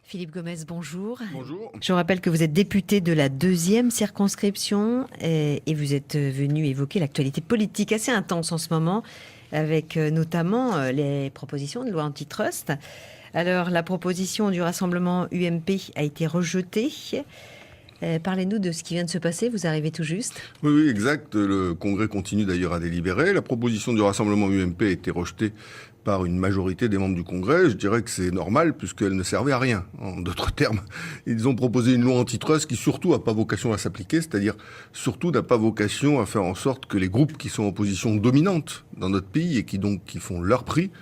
Philippe Gomez, bonjour. Bonjour. Je rappelle que vous êtes député de la 2e circonscription et vous êtes venu évoquer l'actualité politique assez intense en ce moment, avec notamment les propositions de loi antitrust. Alors, la proposition du rassemblement UMP a été rejetée. Parlez-nous de ce qui vient de se passer, vous arrivez tout juste. Oui, exact. Le Congrès continue d'ailleurs à délibérer. La proposition du rassemblement UMP a été rejetée par une majorité des membres du Congrès. Je dirais que c'est normal puisqu'elle ne servait à rien. En d'autres termes, ils ont proposé une loi antitrust qui surtout n'a pas vocation à s'appliquer, c'est-à-dire surtout n'a pas vocation à faire en sorte que les groupes qui sont en position dominante dans notre pays et qui font leur prix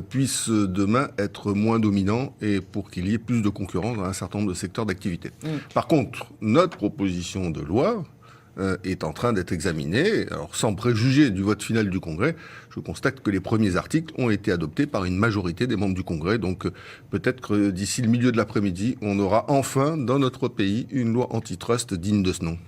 puissent demain être moins dominants et pour qu'il y ait plus de concurrence dans un certain nombre de secteurs d'activité. Par contre, notre proposition de loi est en train d'être examinée. Alors, sans préjuger du vote final du Congrès, je constate que les premiers articles ont été adoptés par une majorité des membres du Congrès. Donc, peut-être que d'ici le milieu de l'après-midi, on aura enfin, dans notre pays, une loi antitrust digne de ce nom.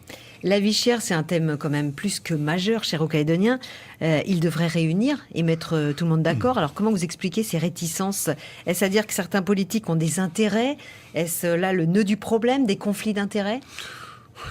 La vie chère, c'est un thème quand même plus que majeur, cher aux Calédoniens. Il devrait réunir et mettre tout le monde d'accord. Alors, comment vous expliquez ces réticences? Est-ce à dire que certains politiques ont des intérêts? Est-ce là le nœud du problème, des conflits d'intérêts?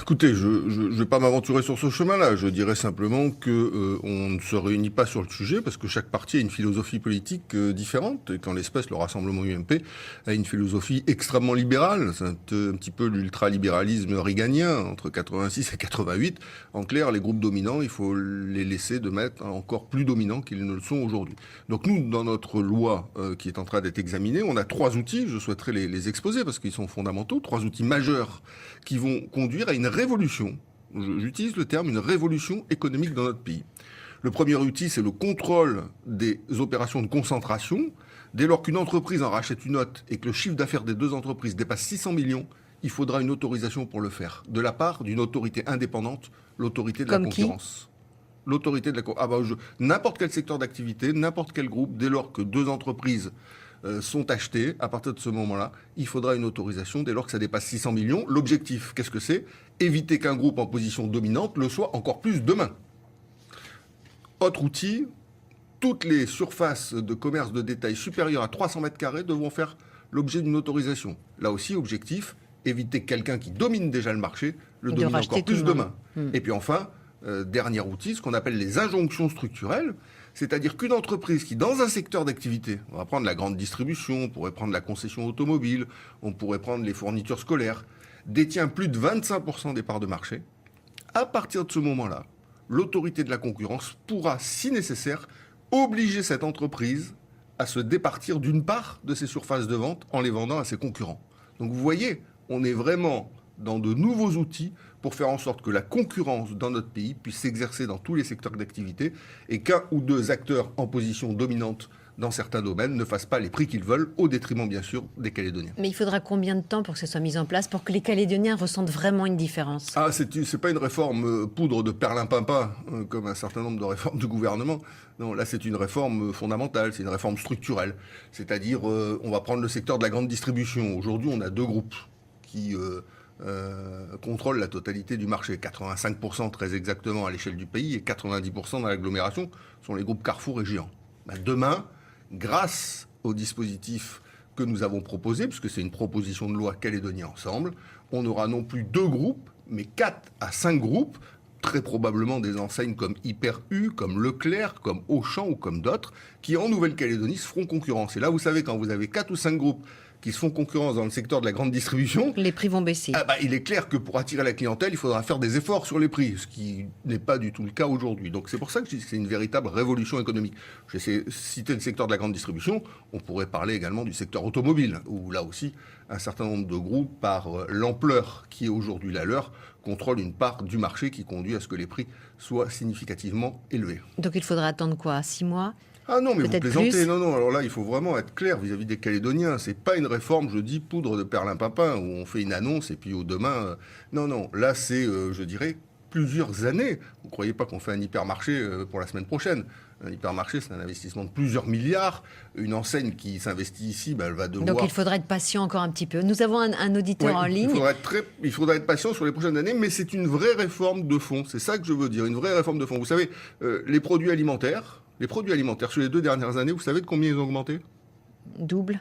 Écoutez, je ne vais pas m'aventurer sur ce chemin-là. Je dirais simplement que on ne se réunit pas sur le sujet parce que chaque parti a une philosophie politique différente. Et qu'en l'espèce, le Rassemblement UMP a une philosophie extrêmement libérale. C'est un petit peu l'ultralibéralisme reaganien entre 86 et 88. En clair, les groupes dominants, il faut les laisser de mettre encore plus dominants qu'ils ne le sont aujourd'hui. Donc nous, dans notre loi qui est en train d'être examinée, on a 3 outils. Je souhaiterais les exposer parce qu'ils sont fondamentaux. 3 outils majeurs qui vont conduire à une révolution, j'utilise le terme, une révolution économique dans notre pays. Le premier outil, c'est le contrôle des opérations de concentration. Dès lors qu'une entreprise en rachète une autre et que le chiffre d'affaires des 2 entreprises dépasse 600 millions, il faudra une autorisation pour le faire, de la part d'une autorité indépendante, l'autorité de la concurrence. L'autorité de la n'importe quel secteur d'activité, n'importe quel groupe, dès lors que 2 entreprises sont achetés, à partir de ce moment-là, il faudra une autorisation dès lors que ça dépasse 600 millions. L'objectif, qu'est-ce que c'est? Éviter qu'un groupe en position dominante le soit encore plus demain. Autre outil, toutes les surfaces de commerce de détail supérieures à 300 mètres carrés devront faire l'objet d'une autorisation. Là aussi, objectif, éviter que quelqu'un qui domine déjà le marché le domine encore plus demain. Et puis enfin, dernier outil, ce qu'on appelle les injonctions structurelles. C'est-à-dire qu'une entreprise qui, dans un secteur d'activité, on va prendre la grande distribution, on pourrait prendre la concession automobile, on pourrait prendre les fournitures scolaires, détient plus de 25% des parts de marché, à partir de ce moment-là, l'autorité de la concurrence pourra, si nécessaire, obliger cette entreprise à se départir d'une part de ses surfaces de vente en les vendant à ses concurrents. Donc vous voyez, on est vraiment dans de nouveaux outils pour faire en sorte que la concurrence dans notre pays puisse s'exercer dans tous les secteurs d'activité et qu'un ou 2 acteurs en position dominante dans certains domaines ne fassent pas les prix qu'ils veulent, au détriment bien sûr des Calédoniens. Mais il faudra combien de temps pour que ce soit mis en place, pour que les Calédoniens ressentent vraiment une différence? Ah, c'est pas une réforme poudre de perlimpinpin, comme un certain nombre de réformes du gouvernement. Non, là c'est une réforme fondamentale, c'est une réforme structurelle. C'est-à-dire, on va prendre le secteur de la grande distribution. Aujourd'hui, on a 2 groupes qui contrôlent la totalité du marché. 85% très exactement à l'échelle du pays et 90% dans l'agglomération sont les groupes Carrefour et Géant. Demain, grâce au dispositif que nous avons proposé, puisque c'est une proposition de loi Calédonie Ensemble, on aura non plus 2 groupes, mais 4 à 5 groupes, très probablement des enseignes comme Hyper U, comme Leclerc, comme Auchan ou comme d'autres, qui en Nouvelle-Calédonie se feront concurrence. Et là, vous savez, quand vous avez 4 ou 5 groupes qui se font concurrence dans le secteur de la grande distribution, les prix vont baisser. Il est clair que pour attirer la clientèle, il faudra faire des efforts sur les prix, ce qui n'est pas du tout le cas aujourd'hui. Donc c'est pour ça que je dis que c'est une véritable révolution économique. J'ai cité le secteur de la grande distribution, on pourrait parler également du secteur automobile, où là aussi, un certain nombre de groupes, par l'ampleur qui est aujourd'hui la leur, contrôlent une part du marché qui conduit à ce que les prix soient significativement élevés. Donc il faudra attendre quoi? 6 mois? Ah non, mais vous plaisantez. Plus. Non, alors là, il faut vraiment être clair vis-à-vis des Calédoniens. C'est pas une réforme, je dis, poudre de perlimpinpin, où on fait une annonce et puis au demain... Non, là, c'est, je dirais, plusieurs années. Vous ne croyez pas qu'on fait un hypermarché pour la semaine prochaine? Un hypermarché, c'est un investissement de plusieurs milliards. Une enseigne qui s'investit ici, elle va devoir... Donc il faudra être patient encore un petit peu. Nous avons un auditeur en ligne. Il faudra être patient sur les prochaines années, mais c'est une vraie réforme de fond. C'est ça que je veux dire, une vraie réforme de fond. Vous savez, les produits alimentaires sur les 2 dernières années, vous savez de combien ils ont augmenté? Double.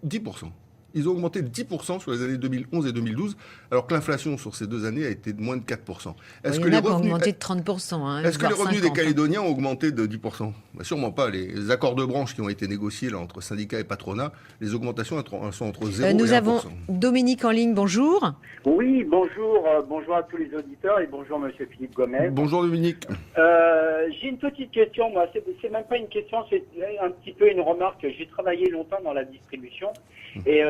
10%. Ils ont augmenté de 10% sur les années 2011 et 2012, alors que l'inflation sur ces 2 années a été de moins de 4%. Est-ce que les revenus ont augmenté de 30%, est-ce que les revenus 50, des Calédoniens ont augmenté de 10%? Sûrement pas. Les accords de branche qui ont été négociés là, entre syndicats et patronat, les augmentations sont entre 0 et 1%. Nous avons Dominique en ligne, bonjour. Oui, bonjour. Bonjour à tous les auditeurs et bonjour Monsieur Philippe Gomez. Bonjour Dominique. J'ai une petite question, moi. C'est même pas une question, c'est un petit peu une remarque. J'ai travaillé longtemps dans la distribution et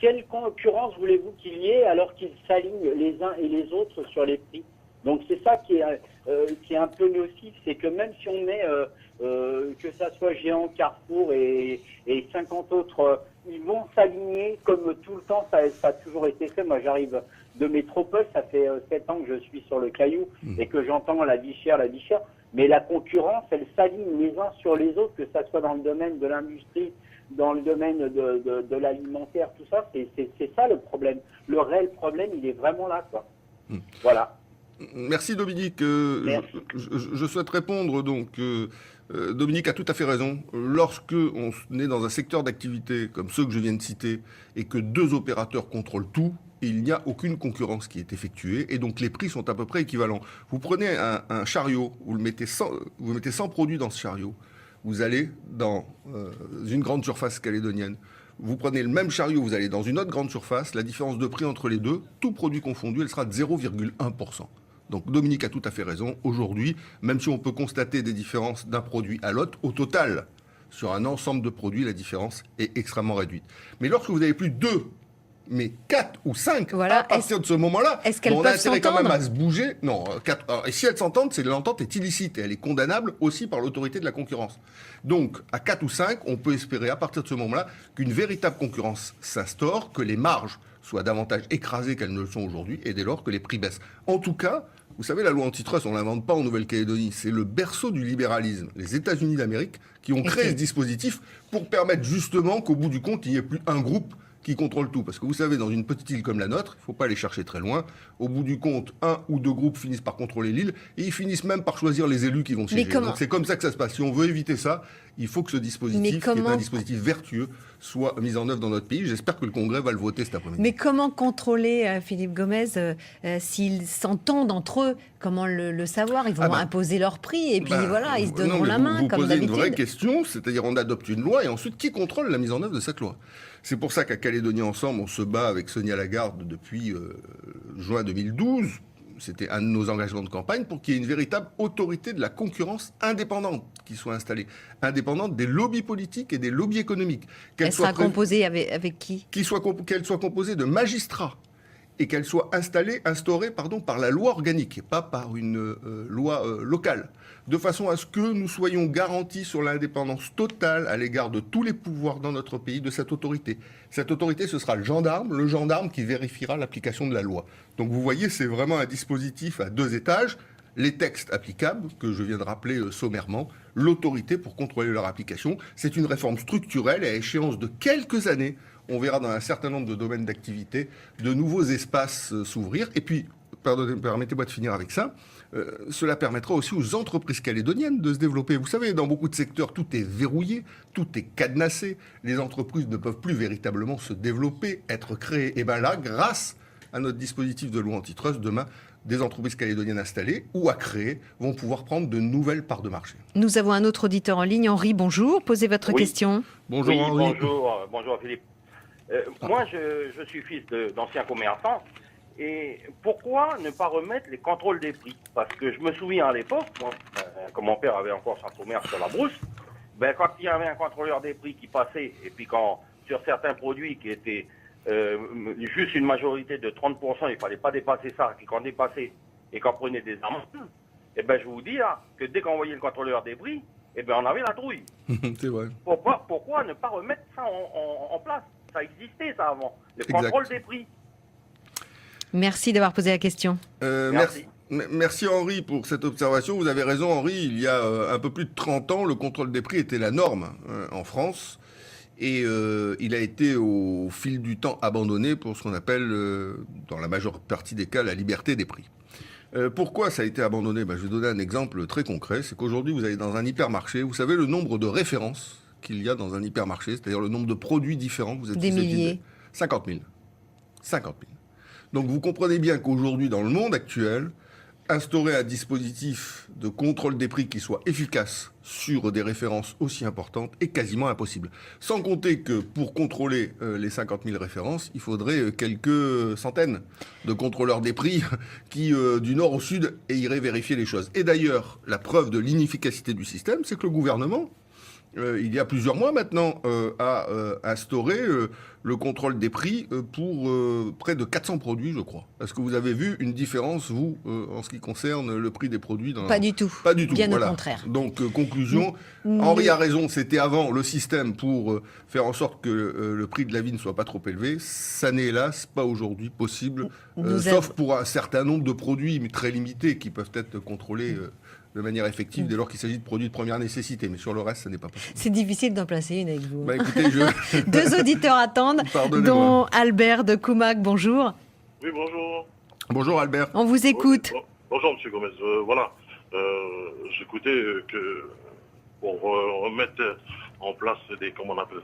quelle concurrence voulez-vous qu'il y ait alors qu'ils s'alignent les uns et les autres sur les prix? Donc c'est ça qui est un peu nocif, c'est que même si on met que ça soit Géant, Carrefour et 50 autres, ils vont s'aligner comme tout le temps, ça a toujours été fait. Moi j'arrive de métropole, ça fait 7 ans que je suis sur le Caillou et que j'entends la vie chère, mais la concurrence, elle s'aligne les uns sur les autres, que ça soit dans le domaine de l'industrie, dans le domaine de l'alimentaire, tout ça, c'est ça le problème. Le réel problème, il est vraiment là, quoi. Voilà. Merci Dominique. Merci. Je souhaite répondre. Donc, Dominique a tout à fait raison. Lorsque on est dans un secteur d'activité comme ceux que je viens de citer et que 2 opérateurs contrôlent tout, il n'y a aucune concurrence qui est effectuée et donc les prix sont à peu près équivalents. Vous prenez un chariot, vous mettez 100 produits dans ce chariot, vous allez dans une grande surface calédonienne. Vous prenez le même chariot, vous allez dans une autre grande surface, la différence de prix entre les deux, tout produit confondu, elle sera de 0,1%. Donc Dominique a tout à fait raison. Aujourd'hui, même si on peut constater des différences d'un produit à l'autre, au total, sur un ensemble de produits, la différence est extrêmement réduite. Mais lorsque vous n'avez plus 2, mais 4 ou 5, voilà. à partir de ce moment-là, on a intérêt quand même à se bouger. Non, 4, alors, et si elles s'entendent, c'est l'entente est illicite et elle est condamnable aussi par l'autorité de la concurrence. Donc, à 4 ou 5, on peut espérer à partir de ce moment-là qu'une véritable concurrence s'instaure, que les marges soient davantage écrasées qu'elles ne le sont aujourd'hui et dès lors que les prix baissent. En tout cas, vous savez, la loi antitrust, on ne l'invente pas en Nouvelle-Calédonie. C'est le berceau du libéralisme. Les États-Unis d'Amérique qui ont créé ce dispositif pour permettre justement qu'au bout du compte, il n'y ait plus un groupe qui contrôle tout. Parce que vous savez, dans une petite île comme la nôtre, il ne faut pas aller chercher très loin. Au bout du compte, 1 ou 2 groupes finissent par contrôler l'île et ils finissent même par choisir les élus qui vont siéger. Donc c'est comme ça que ça se passe. Si on veut éviter ça, il faut que ce dispositif, qui est un dispositif vertueux, soit mis en œuvre dans notre pays. J'espère que le Congrès va le voter cet après-midi. Mais comment contrôler, Philippe Gomez, s'ils s'entendent entre eux? Comment le savoir? Ils vont imposer leur prix et puis voilà, ils se donneront la main, comme d'habitude. Vous posez une vraie question, c'est-à-dire on adopte une loi et ensuite qui contrôle la mise en œuvre de cette loi? C'est pour ça qu'à Calédonie Ensemble, on se bat avec Sonia Lagarde depuis juin 2012. C'était un de nos engagements de campagne pour qu'il y ait une véritable autorité de la concurrence indépendante qui soit installée. Indépendante des lobbies politiques et des lobbies économiques. Elle sera composée avec qui? Qu'elle soit composée de magistrats et qu'elle soit instaurée par la loi organique et pas par une loi locale. De façon à ce que nous soyons garantis sur l'indépendance totale à l'égard de tous les pouvoirs dans notre pays de cette autorité. Cette autorité, ce sera le gendarme qui vérifiera l'application de la loi. Donc vous voyez, c'est vraiment un dispositif à 2 étages. Les textes applicables, que je viens de rappeler sommairement, l'autorité pour contrôler leur application. C'est une réforme structurelle et à échéance de quelques années, on verra dans un certain nombre de domaines d'activité de nouveaux espaces s'ouvrir. Et puis, permettez-moi de finir avec ça, cela permettra aussi aux entreprises calédoniennes de se développer. Vous savez, dans beaucoup de secteurs, tout est verrouillé, tout est cadenassé. Les entreprises ne peuvent plus véritablement se développer, être créées. Et bien là, grâce à notre dispositif de loi antitrust, demain, des entreprises calédoniennes installées ou à créer vont pouvoir prendre de nouvelles parts de marché. Nous avons un autre auditeur en ligne. Henri, bonjour. Posez votre question. Bonjour Henri. Bonjour Philippe. Moi, je suis fils d'anciens commerçants. Et pourquoi ne pas remettre les contrôles des prix? Parce que je me souviens à l'époque, quand mon père avait encore son commerce sur la brousse, quand il y avait un contrôleur des prix qui passait, et puis quand sur certains produits qui étaient juste une majorité de 30%, il ne fallait pas dépasser ça, et qu'on dépassait et qu'on prenait des amendes, je vous dis que dès qu'on voyait le contrôleur des prix, on avait la trouille. C'est vrai. Pourquoi ne pas remettre ça en place? Ça existait ça avant, le contrôle des prix. Merci d'avoir posé la question. Merci Henri pour cette observation. Vous avez raison Henri, il y a un peu plus de 30 ans, le contrôle des prix était la norme en France. Et il a été au fil du temps abandonné pour ce qu'on appelle, dans la majeure partie des cas, la liberté des prix. Pourquoi ça a été abandonné? Je vais donner un exemple très concret. C'est qu'aujourd'hui, vous allez dans un hypermarché, vous savez le nombre de références qu'il y a dans un hypermarché, c'est-à-dire le nombre de produits différents que vous êtes Des susceptibles milliers. 50 000. 50 000. Donc vous comprenez bien qu'aujourd'hui, dans le monde actuel, instaurer un dispositif de contrôle des prix qui soit efficace sur des références aussi importantes est quasiment impossible. Sans compter que pour contrôler les 50 000 références, il faudrait quelques centaines de contrôleurs des prix qui, du nord au sud, iraient vérifier les choses. Et d'ailleurs, la preuve de l'inefficacité du système, c'est que le gouvernement, il y a plusieurs mois maintenant, a instauré le contrôle des prix pour près de 400 produits, je crois. Est-ce que vous avez vu une différence, vous, en ce qui concerne le prix des produits Pas du tout. Pas du tout. Bien voilà. au contraire. Donc, conclusion, Henri a raison, c'était avant le système pour faire en sorte que le prix de la vie ne soit pas trop élevé. Ça n'est hélas pas aujourd'hui possible, sauf pour un certain nombre de produits, mais très limités, qui peuvent être contrôlés de manière effective dès lors qu'il s'agit de produits de première nécessité. Mais sur le reste, ça n'est pas possible. C'est difficile d'en placer une avec vous. Bah, écoutez, Deux auditeurs attendent, dont Albert de Coumac. Bonjour. Oui, bonjour. Bonjour Albert. On vous écoute. Bonjour, monsieur Gomez. Voilà. J'écoutais que pour remettre en place comment on appelle,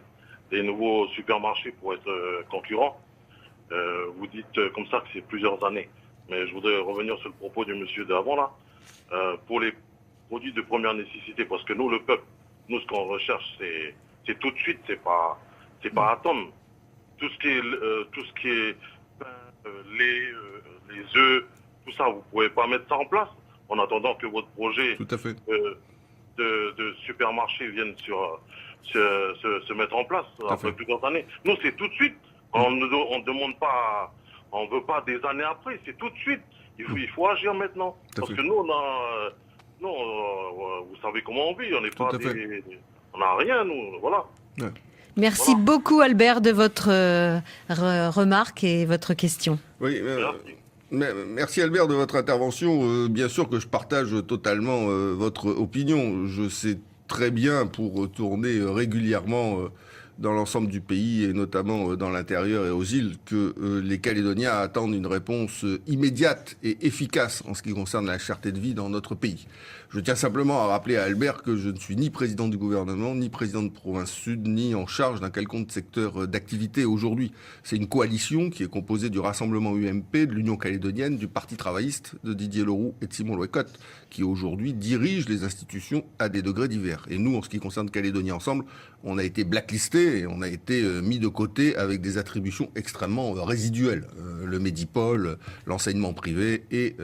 des nouveaux supermarchés pour être concurrents, vous dites comme ça que c'est plusieurs années. Mais je voudrais revenir sur le propos du monsieur d'avant, là. Pour les produits de première nécessité, parce que nous, le peuple, nous, ce qu'on recherche, c'est tout de suite, c'est pas à tonne. Tout ce qui est pain, lait, les œufs, tout ça, vous pouvez pas mettre ça en place en attendant que votre projet Tout à fait. de supermarché vienne se mettre en place après plusieurs années. Nous, c'est tout de suite. On ne demande pas, on veut pas des années après, c'est tout de suite. Il faut agir maintenant. Parce que nous, vous savez comment on vit. On n'est pas on n'a rien, nous. Voilà. Ouais. Merci beaucoup, Albert, de votre remarque et votre question. Oui, merci Albert de votre intervention. Bien sûr que je partage totalement votre opinion. Je sais très bien, pour tourner régulièrement dans l'ensemble du pays et notamment dans l'intérieur et aux îles, que les Calédoniens attendent une réponse immédiate et efficace en ce qui concerne la cherté de vie dans notre pays. Je tiens simplement à rappeler à Albert que je ne suis ni président du gouvernement, ni président de province sud, ni en charge d'un quelconque secteur d'activité aujourd'hui. C'est une coalition qui est composée du Rassemblement UMP, de l'Union calédonienne, du Parti travailliste, de Didier Leroux et de Simon Louécotte, qui aujourd'hui dirigent les institutions à des degrés divers. Et nous, en ce qui concerne Calédonie Ensemble, on a été blacklistés et on a été mis de côté avec des attributions extrêmement résiduelles. Le Médipôle, l'enseignement privé et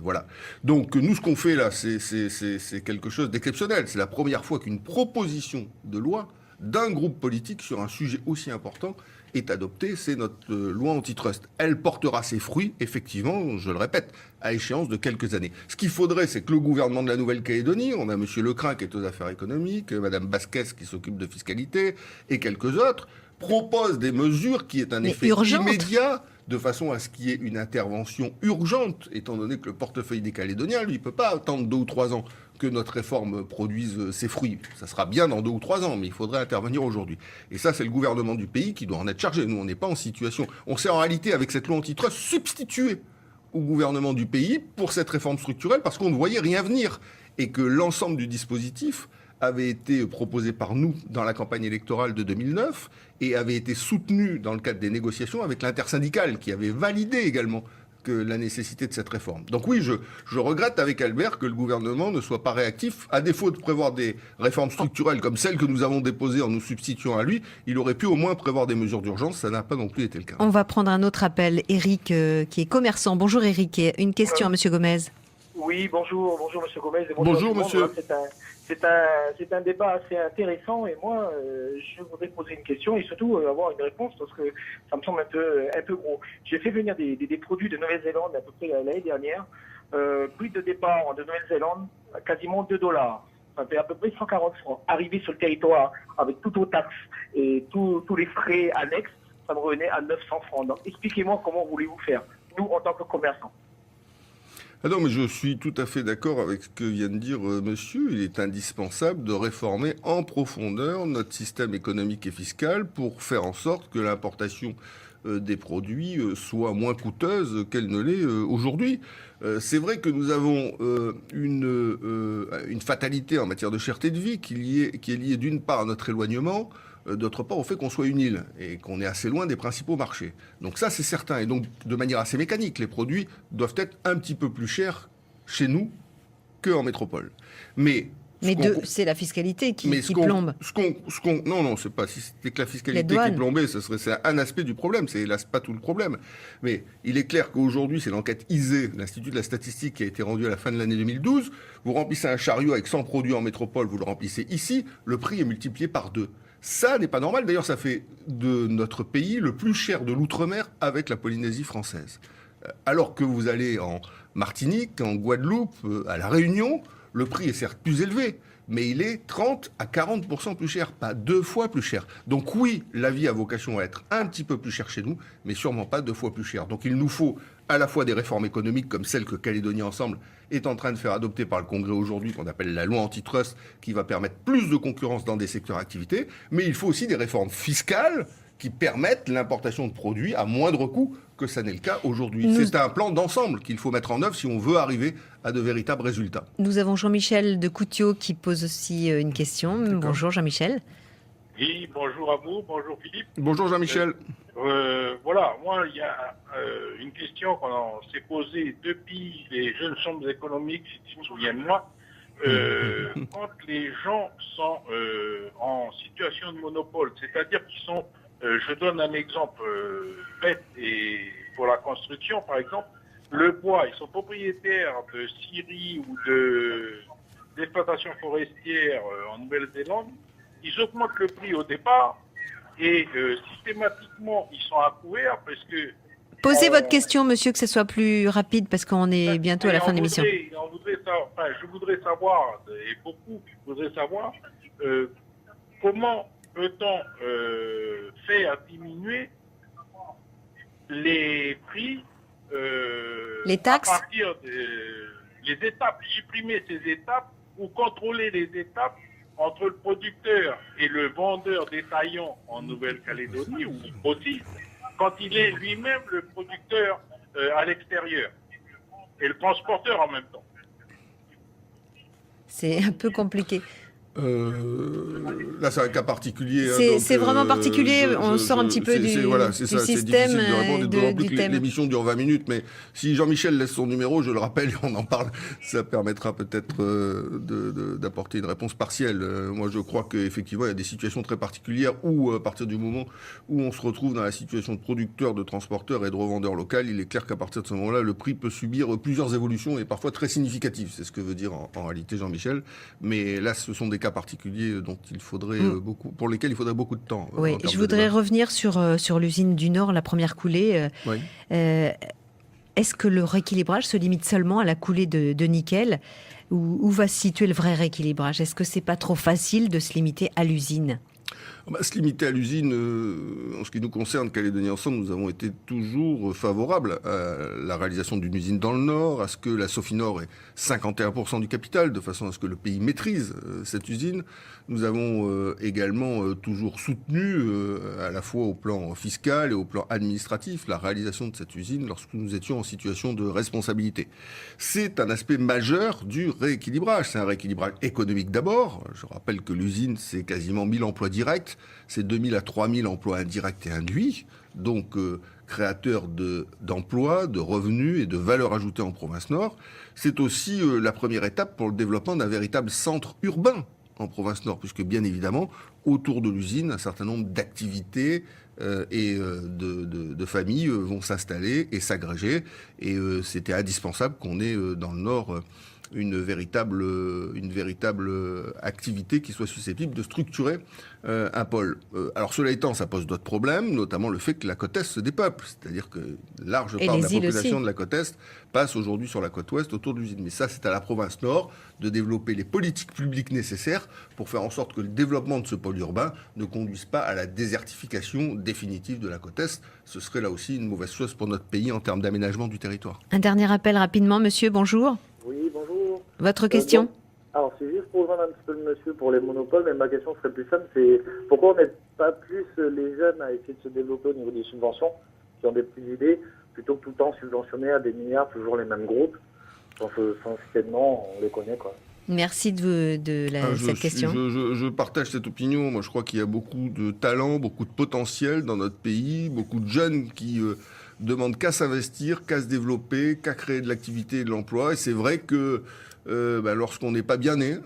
voilà. Donc nous, ce qu'on fait là, c'est quelque chose d'exceptionnel. C'est la première fois qu'une proposition de loi d'un groupe politique sur un sujet aussi important est adoptée. C'est notre loi antitrust. Elle portera ses fruits, effectivement, je le répète, à échéance de quelques années. Ce qu'il faudrait, c'est que le gouvernement de la Nouvelle-Calédonie, on a M. Lecrin qui est aux affaires économiques, Mme Basquez qui s'occupe de fiscalité, et quelques autres, propose des mesures qui aient un effet immédiat, de façon à ce qu'il y ait une intervention urgente, étant donné que le portefeuille des Calédoniens, lui, ne peut pas attendre 2 ou 3 ans que notre réforme produise ses fruits. Ça sera bien dans 2 ou 3 ans, mais il faudrait intervenir aujourd'hui. Et ça, c'est le gouvernement du pays qui doit en être chargé. Nous, on n'est pas en situation... On s'est en réalité, avec cette loi antitrust, substitué au gouvernement du pays pour cette réforme structurelle, parce qu'on ne voyait rien venir. Et que l'ensemble du dispositif avait été proposé par nous dans la campagne électorale de 2009 et avait été soutenu dans le cadre des négociations avec l'intersyndicale qui avait validé également que la nécessité de cette réforme. Donc oui, je regrette avec Albert que le gouvernement ne soit pas réactif. À défaut de prévoir des réformes structurelles comme celles que nous avons déposées en nous substituant à lui, il aurait pu au moins prévoir des mesures d'urgence. Ça n'a pas non plus été le cas. On va prendre un autre appel. Eric, qui est commerçant. Bonjour Eric. Une question à Monsieur Gomez. Oui, bonjour Monsieur Gomez. Et Bonjour Monsieur. C'est un débat assez intéressant et moi, je voudrais poser une question et surtout avoir une réponse parce que ça me semble un peu gros. J'ai fait venir des produits de Nouvelle-Zélande à peu près l'année dernière. Prix de départ de Nouvelle-Zélande, quasiment $2. Ça fait à peu près 140 francs. Arrivé sur le territoire avec toutes aux taxes et tous les frais annexes, ça me revenait à 900 francs. Donc expliquez-moi comment voulez-vous faire, nous en tant que commerçants. Ah non, mais je suis tout à fait d'accord avec ce que vient de dire monsieur. Il est indispensable de réformer en profondeur notre système économique et fiscal pour faire en sorte que l'importation des produits soit moins coûteuse qu'elle ne l'est aujourd'hui. C'est vrai que nous avons une fatalité en matière de cherté de vie qui est liée d'une part à notre éloignement, d'autre part au fait qu'on soit une île et qu'on est assez loin des principaux marchés. Donc ça, c'est certain. Et donc, de manière assez mécanique, les produits doivent être un petit peu plus chers chez nous qu'en métropole. Mais c'est la fiscalité qui plombe. Non, c'est pas. Si c'était que la fiscalité qui plombait, c'est un aspect du problème. C'est hélas pas tout le problème. Mais il est clair qu'aujourd'hui, c'est l'enquête ISEE, l'Institut de la statistique, qui a été rendue à la fin de l'année 2012. Vous remplissez un chariot avec 100 produits en métropole, vous le remplissez ici, le prix est multiplié par 2. Ça n'est pas normal. D'ailleurs, ça fait de notre pays le plus cher de l'outre-mer avec la Polynésie française. Alors que vous allez en Martinique, en Guadeloupe, à La Réunion, le prix est certes plus élevé, mais il est 30 à 40% plus cher, pas 2 fois plus cher. Donc oui, la vie a vocation à être un petit peu plus chère chez nous, mais sûrement pas 2 fois plus cher. Donc il nous faut à la fois des réformes économiques comme celle que Calédonie Ensemble est en train de faire adopter par le Congrès aujourd'hui, qu'on appelle la loi antitrust, qui va permettre plus de concurrence dans des secteurs d'activité, mais il faut aussi des réformes fiscales qui permettent l'importation de produits à moindre coût que ça n'est le cas aujourd'hui. C'est un plan d'ensemble qu'il faut mettre en œuvre si on veut arriver à de véritables résultats. Nous avons Jean-Michel de Coutiot qui pose aussi une question. Bonjour Jean-Michel. Oui, bonjour à vous, bonjour Philippe. Bonjour Jean-Michel. Voilà, moi il y a une question qu'on s'est posée depuis les jeunes chambres économiques, si tu me souviens de moi. Quand les gens sont en situation de monopole, c'est-à-dire qu'ils sont, je donne un exemple bête, et pour la construction par exemple, le bois, ils sont propriétaires de scieries ou d'exploitations forestières en Nouvelle-Zélande, ils augmentent le prix au départ et systématiquement ils sont à couvert parce que... Posez votre question, monsieur, que ce soit plus rapide parce qu'on est bientôt à la fin de l'émission. Je voudrais savoir, et beaucoup voudraient savoir, comment peut-on faire diminuer les prix les taxes, à partir les étapes, supprimer ces étapes ou contrôler les étapes entre le producteur et le vendeur détaillant en Nouvelle-Calédonie ou aussi quand il est lui-même le producteur à l'extérieur et le transporteur en même temps. C'est un peu compliqué. Là, c'est un cas particulier. C'est vraiment particulier. On sort un petit peu du système. C'est difficile de répondre, d'autant plus que l'émission dure 20 minutes. Mais si Jean-Michel laisse son numéro, je le rappelle, on en parle. Ça permettra peut-être d'apporter une réponse partielle. Moi, je crois qu'effectivement, il y a des situations très particulières où, à partir du moment où on se retrouve dans la situation de producteur, de transporteur et de revendeur local, il est clair qu'à partir de ce moment-là, le prix peut subir plusieurs évolutions et parfois très significatives. C'est ce que veut dire en réalité Jean-Michel. Mais là, ce sont des cas particuliers dont il faudrait pour lesquels il faudrait beaucoup de temps. Oui, je voudrais revenir sur l'usine du Nord, la première coulée. Oui. Est-ce que le rééquilibrage se limite seulement à la coulée de nickel où va se situer le vrai rééquilibrage? Est-ce que c'est pas trop facile de se limiter à l'usine? Se limiter à l'usine, en ce qui nous concerne, Calédonie Ensemble, nous avons été toujours favorables à la réalisation d'une usine dans le Nord, à ce que la Sofinor ait 51% du capital, de façon à ce que le pays maîtrise cette usine. Nous avons également toujours soutenu, à la fois au plan fiscal et au plan administratif, la réalisation de cette usine lorsque nous étions en situation de responsabilité. C'est un aspect majeur du rééquilibrage. C'est un rééquilibrage économique d'abord. Je rappelle que l'usine, c'est quasiment 1000 emplois directs. C'est 2000 à 3000 emplois indirects et induits, donc créateurs d'emplois, de revenus et de valeur ajoutée en province Nord. C'est aussi la première étape pour le développement d'un véritable centre urbain en province Nord, puisque bien évidemment, autour de l'usine, un certain nombre d'activités et de familles vont s'installer et s'agréger. Et c'était indispensable qu'on ait dans le Nord une véritable activité qui soit susceptible de structurer un pôle. Alors cela étant, ça pose d'autres problèmes, notamment le fait que la côte Est se dépeuple, c'est-à-dire que large part de la population de la côte Est passe aujourd'hui sur la côte Ouest autour de l'usine. Mais ça, c'est à la province Nord de développer les politiques publiques nécessaires pour faire en sorte que le développement de ce pôle urbain ne conduise pas à la désertification définitive de la côte Est. Ce serait là aussi une mauvaise chose pour notre pays en termes d'aménagement du territoire. Un dernier appel rapidement, monsieur, bonjour. Oui, bonjour. Votre question? Bon. Alors, c'est juste pour rejoindre un petit peu le monsieur pour les monopoles, mais ma question serait plus simple, c'est pourquoi on n'aide pas plus les jeunes à essayer de se développer au niveau des subventions? qui ont des petites idées, plutôt que tout le temps subventionner à des milliards toujours les mêmes groupes. Essentiellement, on les connaît, quoi. Merci de cette question. Je partage cette opinion. Moi, je crois qu'il y a beaucoup de talent, beaucoup de potentiel dans notre pays, beaucoup de jeunes qui demandent qu'à s'investir, qu'à se développer, qu'à créer de l'activité et de l'emploi. Et c'est vrai que lorsqu'on n'est pas bien né,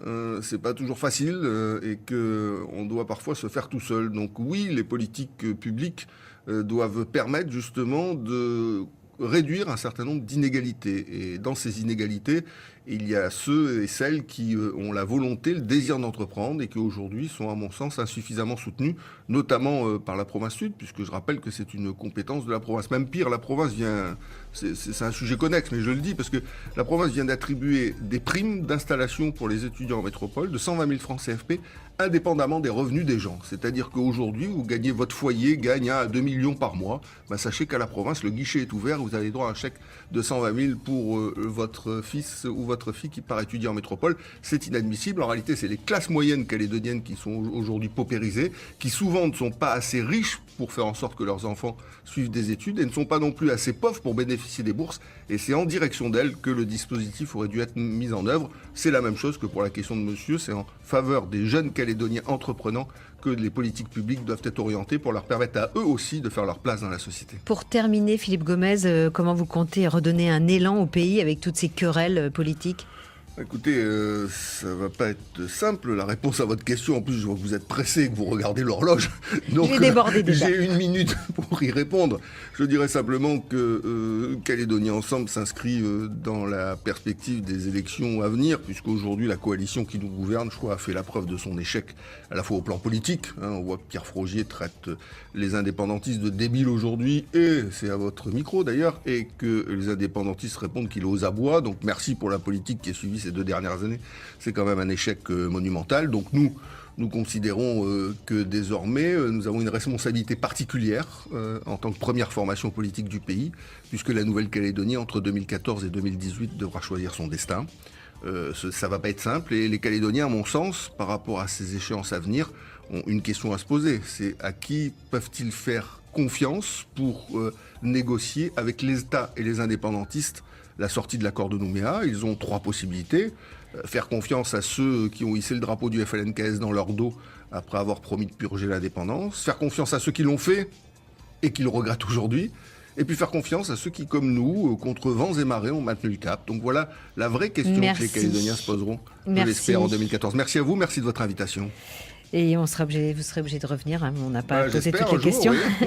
c'est pas toujours facile et qu'on doit parfois se faire tout seul. Donc oui, les politiques publiques doivent permettre justement de réduire un certain nombre d'inégalités. Et dans ces inégalités, il y a ceux et celles qui ont la volonté, le désir d'entreprendre et qui aujourd'hui sont, à mon sens, insuffisamment soutenus, notamment par la province sud, puisque je rappelle que c'est une compétence de la province. Même pire, la province vient, c'est un sujet connexe, mais je le dis parce que la province vient d'attribuer des primes d'installation pour les étudiants en métropole de 120 000 francs CFP, indépendamment des revenus des gens. C'est-à-dire qu'aujourd'hui, vous gagnez, votre foyer gagne 1 à 2 millions par mois. Sachez qu'à la province, le guichet est ouvert, vous avez droit à un chèque de 120 000 pour votre fils ou votre fille qui part étudier en métropole. C'est inadmissible. En réalité, c'est les classes moyennes calédoniennes qui sont aujourd'hui paupérisées, qui souvent ne sont pas assez riches pour faire en sorte que leurs enfants suivent des études et ne sont pas non plus assez pauvres pour bénéficier des bourses. Et c'est en direction d'elles que le dispositif aurait dû être mis en œuvre. C'est la même chose que pour la question de monsieur. C'est en faveur des jeunes Calédoniens entreprenants que les politiques publiques doivent être orientées pour leur permettre à eux aussi de faire leur place dans la société. Pour terminer, Philippe Gomez, comment vous comptez redonner un élan au pays avec toutes ces querelles politiques ? Écoutez, ça va pas être simple, la réponse à votre question. En plus, je vois que vous êtes pressé, que vous regardez l'horloge. Donc, j'ai débordé déjà. J'ai 1 minute pour y répondre. Je dirais simplement que Calédonie Ensemble s'inscrit dans la perspective des élections à venir, puisqu'aujourd'hui, la coalition qui nous gouverne, je crois, a fait la preuve de son échec, à la fois au plan politique. On voit que Pierre Frogier traite les indépendantistes de débiles aujourd'hui, et c'est à votre micro d'ailleurs, et que les indépendantistes répondent qu'il est aux abois. Donc merci pour la politique qui est suivie ces 2 dernières années. C'est quand même un échec monumental. Donc nous considérons que désormais, nous avons une responsabilité particulière en tant que première formation politique du pays, puisque la Nouvelle-Calédonie, entre 2014 et 2018, devra choisir son destin. Ça va pas être simple, et les Calédoniens, à mon sens, par rapport à ces échéances à venir, ont une question à se poser. C'est à qui peuvent-ils faire confiance pour négocier avec les États et les indépendantistes la sortie de l'accord de Nouméa? Ils ont 3 possibilités. Faire confiance à ceux qui ont hissé le drapeau du FLNKS dans leur dos après avoir promis de purger l'indépendance. Faire confiance à ceux qui l'ont fait et qui le regrettent aujourd'hui. Et puis faire confiance à ceux qui, comme nous, contre vents et marées, ont maintenu le cap. Donc voilà la vraie question que les Calédoniens se poseront, je l'espère, en 2014. Merci à vous, merci de votre invitation. Et vous serez obligé de revenir, hein, on n'a pas posé toutes les un jour, questions. Oui.